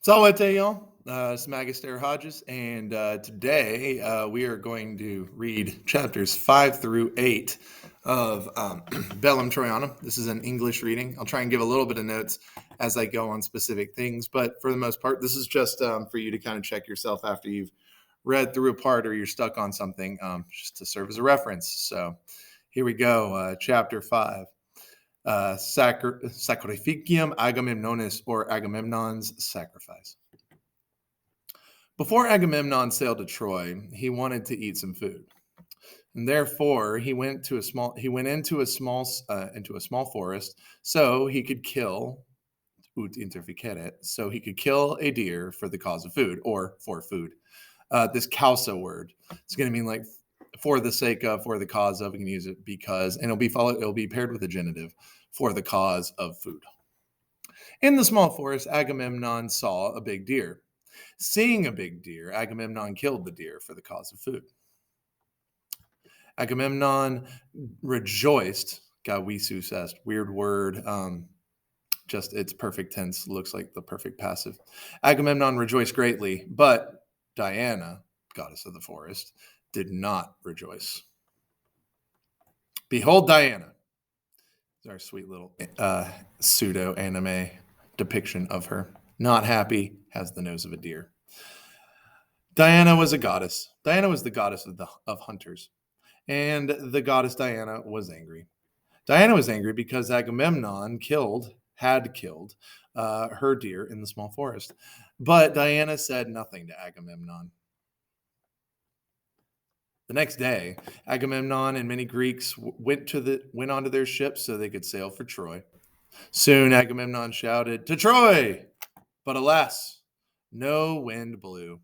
Salve, y'all. It's Magister Hodges, and today we are going to read chapters 5 through 8 of Bellum Troianum. This is an English reading. I'll try and give a little bit of notes as I go on specific things, but for the most part, this is just for you to kind of check yourself after you've read through a part or you're stuck on something, just to serve as a reference. So here we go, chapter 5. Sacrificium Agamemnonis, or Agamemnon's sacrifice. Before Agamemnon sailed to Troy, he wanted to eat some food, and therefore he went into a small forest so he could kill so he could kill a deer for the cause of food, or for food. This causa word, it's going to mean like for the sake of, for the cause of. You can use it because, and it'll be paired with a genitive, for the cause of food. In the small forest, Agamemnon saw a big deer. Seeing a big deer, Agamemnon killed the deer for the cause of food. Agamemnon rejoiced. Gawisus est, weird word. Just its perfect tense looks like the perfect passive. Agamemnon rejoiced greatly, but Diana, goddess of the forest, did not rejoice. Behold, Diana. Our sweet little pseudo-anime depiction of her. Not happy, has the nose of a deer. Diana was a goddess. Diana was the goddess of hunters. And the goddess Diana was angry. Diana was angry because Agamemnon had killed her deer in the small forest. But Diana said nothing to Agamemnon. The next day, Agamemnon and many Greeks went onto their ships so they could sail for Troy. Soon Agamemnon shouted, "To Troy!" But alas, no wind blew.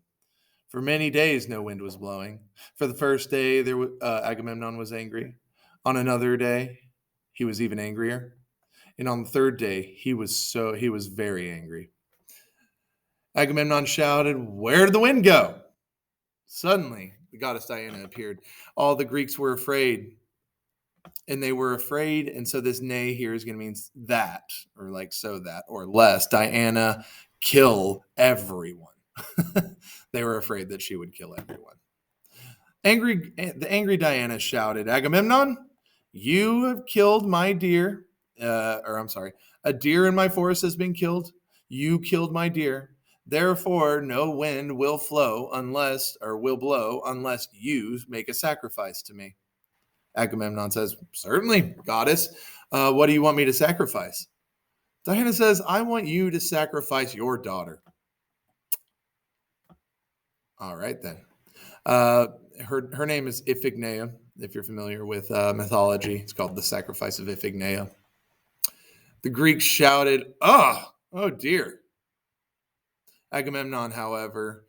For many days, no wind was blowing. For the first day, Agamemnon was angry. On another day, he was even angrier. And on the third day, he was very angry. Agamemnon shouted, "Where did the wind go?" Suddenly, the goddess Diana appeared. All the Greeks were afraid, and they were afraid. And so this nay here is going to mean that, or like so that, or lest Diana kill everyone. They were afraid that she would kill everyone. The angry Diana shouted, "Agamemnon, you have killed my deer. A deer in my forest has been killed. You killed my deer. Therefore, no wind will blow unless you make a sacrifice to me." Agamemnon says, "Certainly, goddess. What do you want me to sacrifice?" Diana says, "I want you to sacrifice your daughter." All right, then. Her name is Iphigenia. If you're familiar with mythology, it's called the sacrifice of Iphigenia. The Greeks shouted, "Oh dear." Agamemnon, however,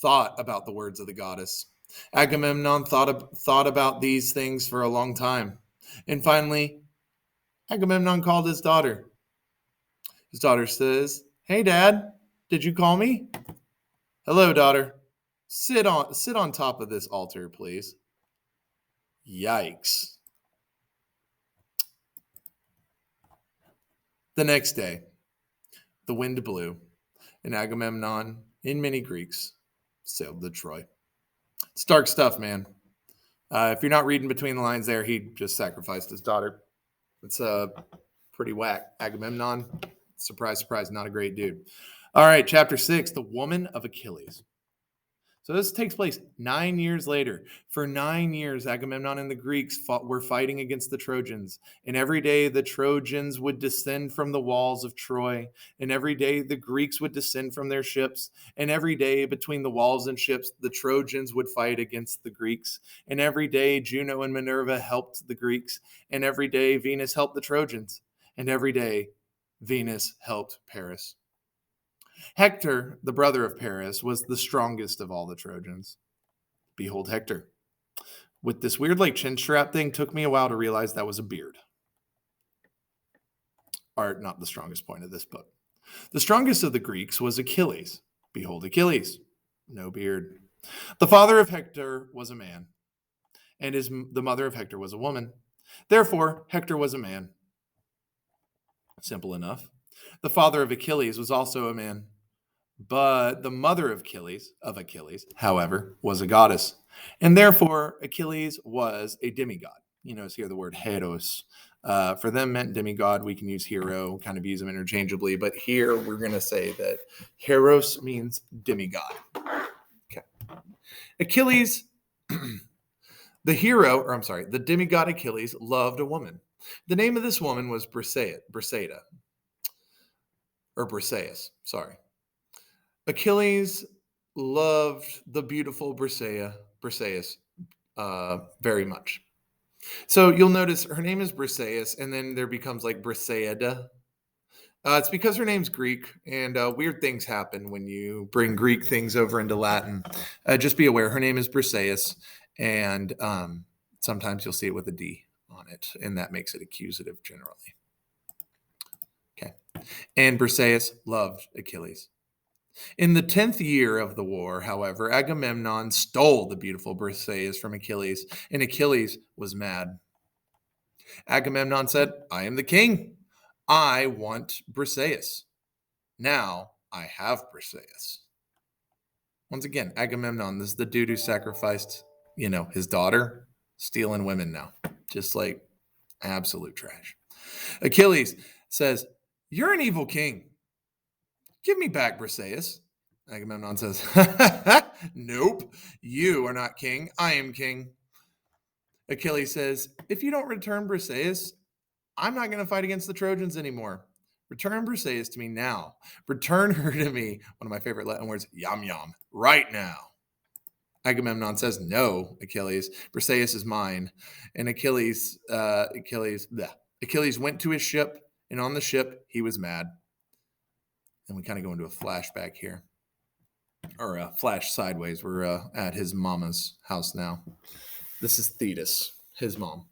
thought about the words of the goddess. Agamemnon thought about these things for a long time. And finally, Agamemnon called his daughter. His daughter says, "Hey, Dad, did you call me?" "Hello, daughter. Sit on top of this altar, please." Yikes. The next day, the wind blew, and Agamemnon and many Greeks sailed to Troy. It's dark stuff, man. If you're not reading between the lines there, he just sacrificed his daughter. It's pretty whack. Agamemnon, surprise, surprise, not a great dude. All right, chapter 6, the woman of Achilles. So this takes place 9 years later. For 9 years, Agamemnon and the Greeks were fighting against the Trojans. And every day the Trojans would descend from the walls of Troy. And every day the Greeks would descend from their ships. And every day between the walls and ships, the Trojans would fight against the Greeks. And every day Juno and Minerva helped the Greeks. And every day Venus helped the Trojans. And every day Venus helped Paris. Hector, the brother of Paris, was the strongest of all the Trojans. Behold Hector. With this weird like chin strap thing, took me a while to realize that was a beard. Or not the strongest point of this book. The strongest of the Greeks was Achilles. Behold Achilles. No beard. The father of Hector was a man, and the mother of Hector was a woman. Therefore, Hector was a man. Simple enough. The father of Achilles was also a man, But the mother of Achilles, however, was a goddess, and therefore Achilles was a demigod. You notice here the word heros. For them meant demigod. We can use hero, kind of use them interchangeably, but here we're going to say that heros means demigod. Okay. Achilles, the demigod Achilles loved a woman. The name of this woman was Briseida, or Briseis, sorry. Achilles loved the beautiful Briseis very much. So you'll notice her name is Briseis, and then there becomes like Briseida. It's because her name's Greek, and weird things happen when you bring Greek things over into Latin. Just be aware, her name is Briseis, and sometimes you'll see it with a D on it, and that makes it accusative generally. Okay. And Briseis loved Achilles. In the 10th year of the war, however, Agamemnon stole the beautiful Briseis from Achilles, and Achilles was mad. Agamemnon said, I am the king. I want Briseis. Now I have Briseis. Once again, Agamemnon, this is the dude who sacrificed, his daughter, stealing women now. Just like absolute trash. Achilles says, you're an evil king. Give me back Briseis. Agamemnon says, nope, you are not king. I am king. Achilles says, if you don't return Briseis, I'm not going to fight against the Trojans anymore. Return Briseis to me now. Return her to me. One of my favorite Latin words, yam yam, right now. Agamemnon says, no, Achilles. Briseis is mine. And Achilles went to his ship, and on the ship, he was mad. And we kind of go into a flashback here. Or a flash sideways. We're at his mama's house now. This is Thetis, his mom.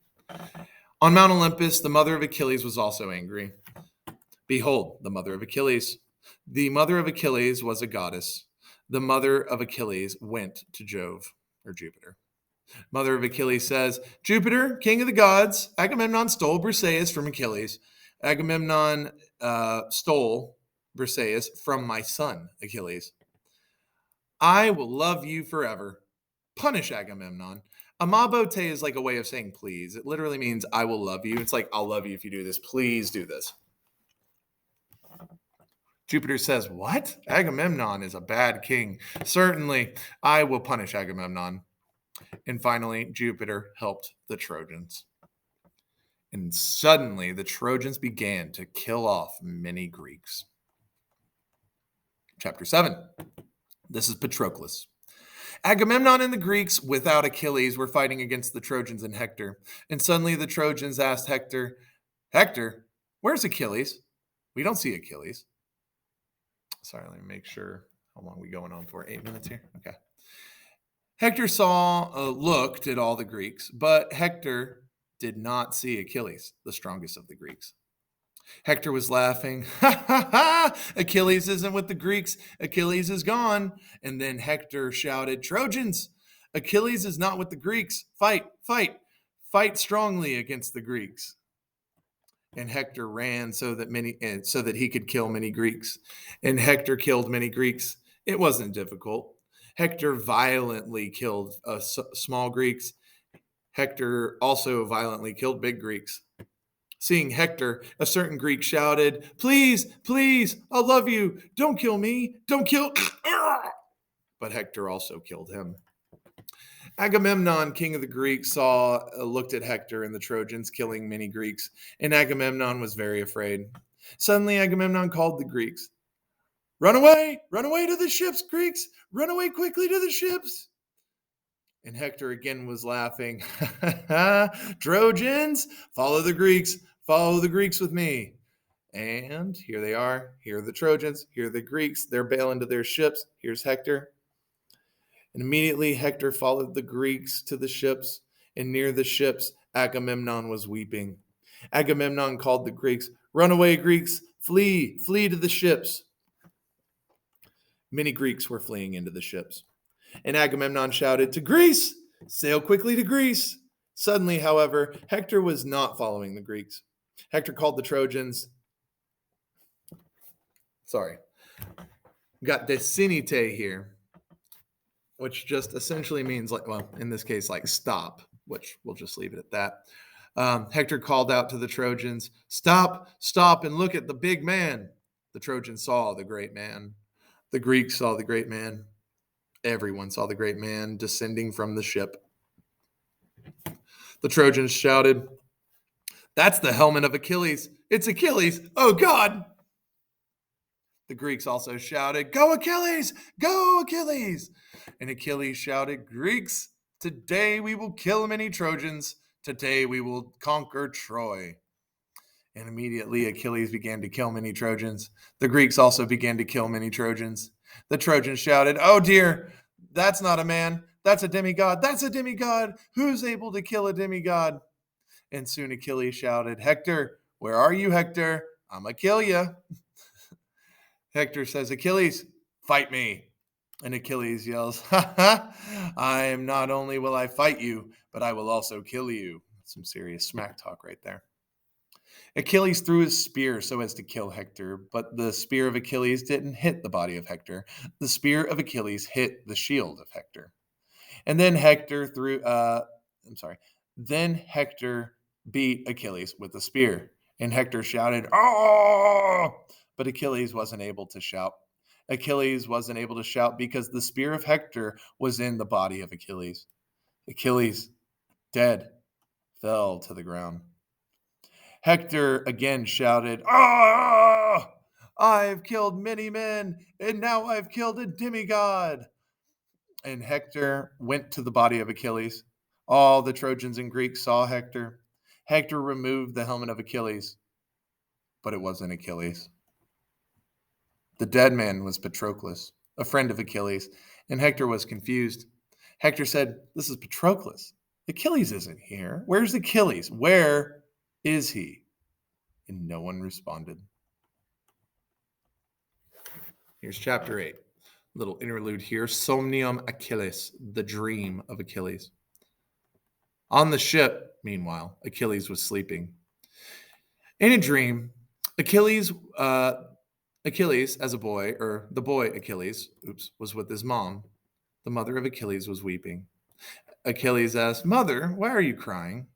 On Mount Olympus, the mother of Achilles was also angry. Behold, the mother of Achilles. The mother of Achilles was a goddess. The mother of Achilles went to Jove, or Jupiter. Mother of Achilles says, Jupiter, king of the gods, Agamemnon stole Briseis from Achilles. Agamemnon stole Briseis from my son, Achilles. I will love you forever. Punish Agamemnon. Amabote is like a way of saying please. It literally means I will love you. It's like, I'll love you if you do this. Please do this. Jupiter says, what? Agamemnon is a bad king. Certainly, I will punish Agamemnon. And finally, Jupiter helped the Trojans. And suddenly, the Trojans began to kill off many Greeks. Chapter 7. This is Patroclus. Agamemnon and the Greeks, without Achilles, were fighting against the Trojans and Hector. And suddenly the Trojans asked Hector, Hector, where's Achilles? We don't see Achilles. Sorry, let me make sure. How long are we going on for? 8 minutes here? Okay. Hector looked at all the Greeks, but Hector did not see Achilles, the strongest of the Greeks. Hector was laughing. Ha ha ha! Achilles isn't with the Greeks. Achilles is gone. And then Hector shouted, Trojans, Achilles is not with the Greeks. Fight, fight, fight strongly against the Greeks. And Hector ran so that he could kill many Greeks. And Hector killed many Greeks. It wasn't difficult. Hector violently killed small Greeks. Hector also violently killed big Greeks. Seeing Hector, a certain Greek shouted, Please, please, I love you. Don't kill me. Don't kill. But Hector also killed him. Agamemnon, king of the Greeks, looked at Hector and the Trojans killing many Greeks, and Agamemnon was very afraid. Suddenly, Agamemnon called the Greeks. Run away to the ships, Greeks. Run away quickly to the ships. And Hector again was laughing. Trojans, follow the Greeks. Follow the Greeks with me. And here they are. Here are the Trojans. Here are the Greeks. They're bailing to their ships. Here's Hector. And immediately Hector followed the Greeks to the ships. And near the ships, Agamemnon was weeping. Agamemnon called the Greeks, Run away, Greeks. Flee, flee to the ships. Many Greeks were fleeing into the ships. And Agamemnon shouted, To Greece! Sail quickly to Greece! Suddenly, however, Hector was not following the Greeks. Hector called the Trojans. We got desinite here, which just essentially means, like, well, in this case, like stop, which we'll just leave it at that. Hector called out to the Trojans, "Stop, stop, and look at the big man." The Trojans saw the great man. The Greeks saw the great man. Everyone saw the great man descending from the ship. The Trojans shouted, "That's the helmet of Achilles. It's Achilles. Oh, God." The Greeks also shouted, "Go Achilles! Go Achilles!" And Achilles shouted, "Greeks, today we will kill many Trojans. Today we will conquer Troy." And immediately Achilles began to kill many Trojans. The Greeks also began to kill many Trojans. The Trojans shouted, "Oh dear, that's not a man. That's a demigod. That's a demigod. Who's able to kill a demigod?" And soon Achilles shouted, "Hector, where are you, Hector? I'm going to kill you." Hector says, "Achilles, fight me." And Achilles yells, "Ha ha, I am not only will I fight you, but I will also kill you." Some serious smack talk right there. Achilles threw his spear so as to kill Hector, but the spear of Achilles didn't hit the body of Hector. The spear of Achilles hit the shield of Hector. And then Then Hector beat Achilles with the spear. And Hector shouted, "Oh!" But Achilles wasn't able to shout. Achilles wasn't able to shout because the spear of Hector was in the body of Achilles. Achilles, dead, fell to the ground. Hector again shouted, "Ah! I've killed many men, and now I've killed a demigod." And Hector went to the body of Achilles. All the Trojans and Greeks saw Hector. Hector removed the helmet of Achilles, but it wasn't Achilles. The dead man was Patroclus, a friend of Achilles, and Hector was confused. Hector said, "This is Patroclus. Achilles isn't here. Where's Achilles? Where is he?" And no one responded. Here's chapter 8. Little interlude here. Somnium Achilles, the dream of Achilles. On the ship, meanwhile, Achilles was sleeping. In a dream, Achilles as a boy, or the boy Achilles, was with his mom. The mother of Achilles was weeping. Achilles asked, "Mother, why are you crying?"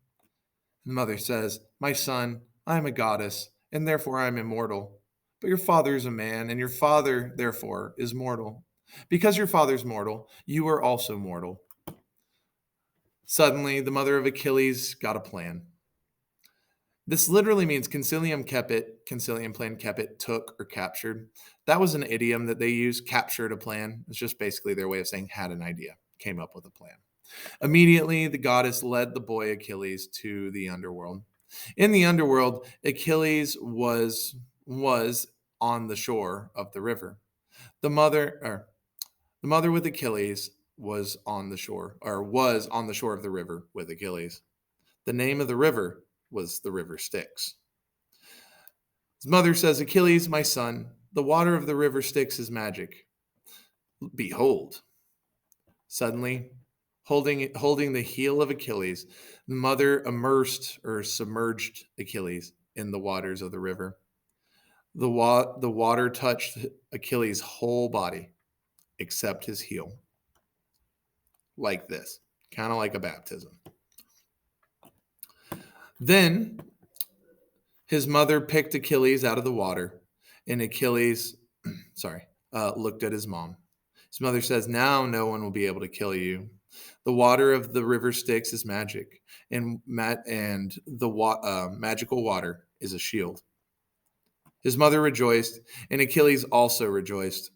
The mother says, "My son, I am a goddess, and therefore I am immortal. But your father is a man, and your father, therefore, is mortal. Because your father is mortal, you are also mortal." Suddenly, the mother of Achilles got a plan. This literally means concilium plan cepit, took or captured. That was an idiom that they used, captured a plan. It's just basically their way of saying had an idea, came up with a plan. Immediately, the goddess led the boy Achilles to the underworld. In the underworld, Achilles was on the shore of the river. The mother with Achilles was on the shore of the river with Achilles. The name of the river was the river Styx. His mother says, "Achilles, my son, the water of the river Styx is magic. Behold." Suddenly, holding the heel of Achilles, the mother immersed or submerged Achilles in the waters of the river. The water touched Achilles' whole body except his heel. Like this, kind of like a baptism. Then his mother picked Achilles out of the water, and Achilles, looked at his mom. His mother says, "Now no one will be able to kill you. The water of the river Styx is magic, and the magical water is a shield." His mother rejoiced, and Achilles also rejoiced.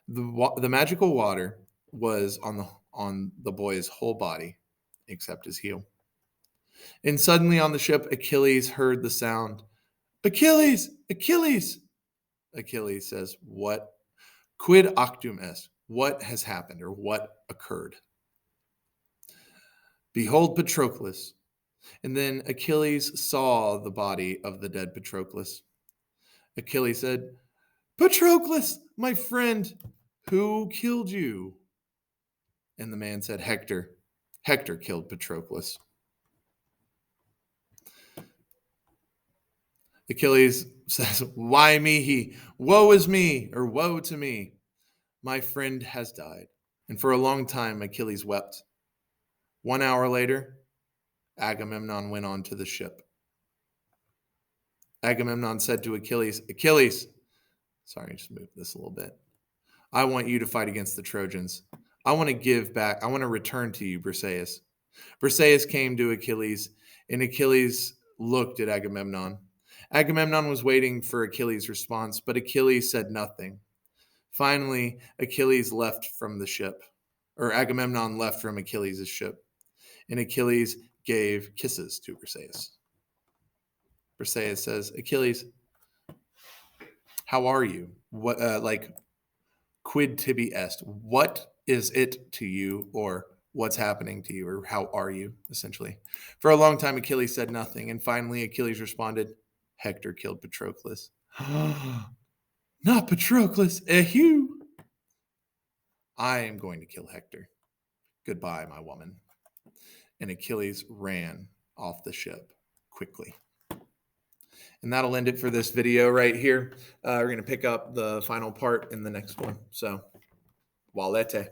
The magical water was on the boy's whole body, except his heel. And suddenly on the ship, Achilles heard the sound, "Achilles! Achilles!" Achilles says, "What? Quid actum est?" What has happened, or what occurred? "Behold Patroclus." And then Achilles saw the body of the dead Patroclus. Achilles said, "Patroclus, my friend, who killed you?" And the man said, "Hector. Hector killed Patroclus." Achilles says, "Why me? Woe is me," or "Woe to me." my friend has died. And for a long time, Achilles wept. 1 hour later, Agamemnon went on to the ship. Agamemnon said to Achilles, Achilles, sorry, just move this a little bit. I want you to fight against the Trojans. I want to give back. I want to return to you, Briseis. Briseis came to Achilles, and Achilles looked at Agamemnon. Agamemnon was waiting for Achilles' response, but Achilles said nothing. Finally, Achilles left from the ship, or Agamemnon left from Achilles' ship, and Achilles gave kisses to Briseis. Briseis says, Achilles, how are you? What, quid tibi est? What is it to you, or what's happening to you, or how are you, essentially? For a long time, Achilles said nothing, and finally Achilles responded, Hector killed Patroclus. Not Patroclus, eheu! I am going to kill Hector. Goodbye, my woman. And Achilles ran off the ship quickly. And that'll end it for this video right here. We're going to pick up the final part in the next one. So, Valete.